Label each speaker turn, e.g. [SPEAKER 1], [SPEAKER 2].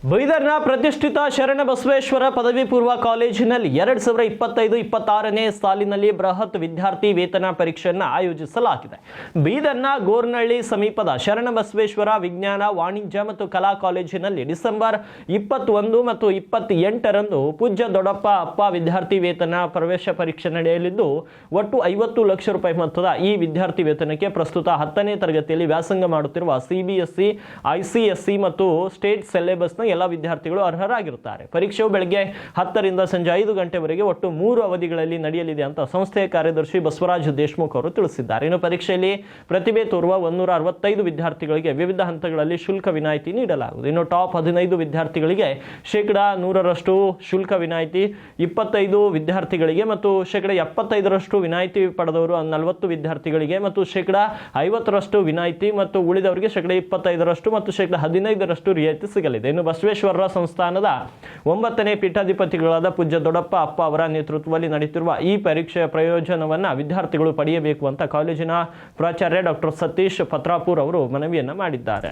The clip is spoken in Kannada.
[SPEAKER 1] ಬೀದರ್ನ ಪ್ರತಿಷ್ಠಿತ ಶರಣಬಸವೇಶ್ವರ ಪದವಿ ಪೂರ್ವ ಕಾಲೇಜಿನಲ್ಲಿ 2025-26ನೇ ಸಾಲಿನಲ್ಲಿ ಬೃಹತ್ ವಿದ್ಯಾರ್ಥಿ ವೇತನ ಪರೀಕ್ಷೆಯನ್ನು ಆಯೋಜಿಸಲಾಗಿದೆ. ಬೀದರ್ನ ಗೋರ್ನಹಳ್ಳಿ ಸಮೀಪದ ಶರಣಬಸವೇಶ್ವರ ವಿಜ್ಞಾನ, ವಾಣಿಜ್ಯ ಮತ್ತು ಕಲಾ ಕಾಲೇಜಿನಲ್ಲಿ ಡಿಸೆಂಬರ್ 21 ಮತ್ತು 28ರಂದು ಪೂಜ್ಯ ದೊಡ್ಡಪ್ಪ ಅಪ್ಪ ವಿದ್ಯಾರ್ಥಿ ವೇತನ ಪ್ರವೇಶ ಪರೀಕ್ಷೆ ನಡೆಯಲಿದ್ದು, ಒಟ್ಟು 50 ಲಕ್ಷ ರೂಪಾಯಿ ಮೊತ್ತದ ಈ ವಿದ್ಯಾರ್ಥಿ ವೇತನಕ್ಕೆ ಪ್ರಸ್ತುತ 10ನೇ ತರಗತಿಯಲ್ಲಿ ವ್ಯಾಸಂಗ ಮಾಡುತ್ತಿರುವ CBSE, ICSE ಮತ್ತು ಸ್ಟೇಟ್ ಸಿಲೆಬಸ್ನ ಎಲ್ಲ ವಿದ್ಯಾರ್ಥಿಗಳು ಅರ್ಹರಾಗಿರುತ್ತಾರೆ. ಪರೀಕ್ಷೆಯು ಬೆಳಗ್ಗೆ 10 ರಿಂದ ಸಂಜೆ 5 ಗಂಟೆವರೆಗೆ ಒಟ್ಟು 3 ಅವಧಿಗಳಲ್ಲಿ ನಡೆಯಲಿದೆ ಅಂತ ಸಂಸ್ಥೆಯ ಕಾರ್ಯದರ್ಶಿ ಬಸವರಾಜ್ ದೇಶಮುಖ್ ಅವರು ತಿಳಿಸಿದ್ದಾರೆ. ಇನ್ನು ಪರೀಕ್ಷೆಯಲ್ಲಿ ಪ್ರತಿಭೆ ತೋರುವ 165 ವಿದ್ಯಾರ್ಥಿಗಳಿಗೆ ವಿವಿಧ ಹಂತಗಳಲ್ಲಿ ಶುಲ್ಕ ವಿನಾಯಿತಿ ನೀಡಲಾಗುವುದು. ಇನ್ನು ಟಾಪ್ 15 ವಿದ್ಯಾರ್ಥಿಗಳಿಗೆ 100% ಶುಲ್ಕ ವಿನಾಯಿತಿ, 25 ವಿದ್ಯಾರ್ಥಿಗಳಿಗೆ ಮತ್ತು 75% ವಿನಾಯಿತಿ ಪಡೆದವರು 40 ವಿದ್ಯಾರ್ಥಿಗಳಿಗೆ ಮತ್ತು 50% ವಿನಾಯಿತಿ ಮತ್ತು ಉಳಿದವರಿಗೆ 25% ಮತ್ತು 15% ರಿಯಾಯಿತಿ ಸಿಗಲಿದೆ. ಇನ್ನು ಬಸವೇಶ್ವರ ಸಂಸ್ಥಾನದ 9ನೇ ಪೀಠಾಧಿಪತಿಗಳಾದ ಪೂಜ್ಯ ದೊಡ್ಡಪ್ಪ ಅಪ್ಪ ಅವರ ನೇತೃತ್ವದಲ್ಲಿ ನಡೆಯುತ್ತಿರುವ ಈ ಪರೀಕ್ಷೆಯ ಪ್ರಯೋಜನವನ್ನು ವಿದ್ಯಾರ್ಥಿಗಳು ಪಡೆಯಬೇಕು ಅಂತ ಕಾಲೇಜಿನ ಪ್ರಾಚಾರ್ಯ ಡಾಕ್ಟರ್ ಸತೀಶ್ ಪತ್ರಾಪುರ್ ಅವರು ಮನವಿಯನ್ನು ಮಾಡಿದ್ದಾರೆ.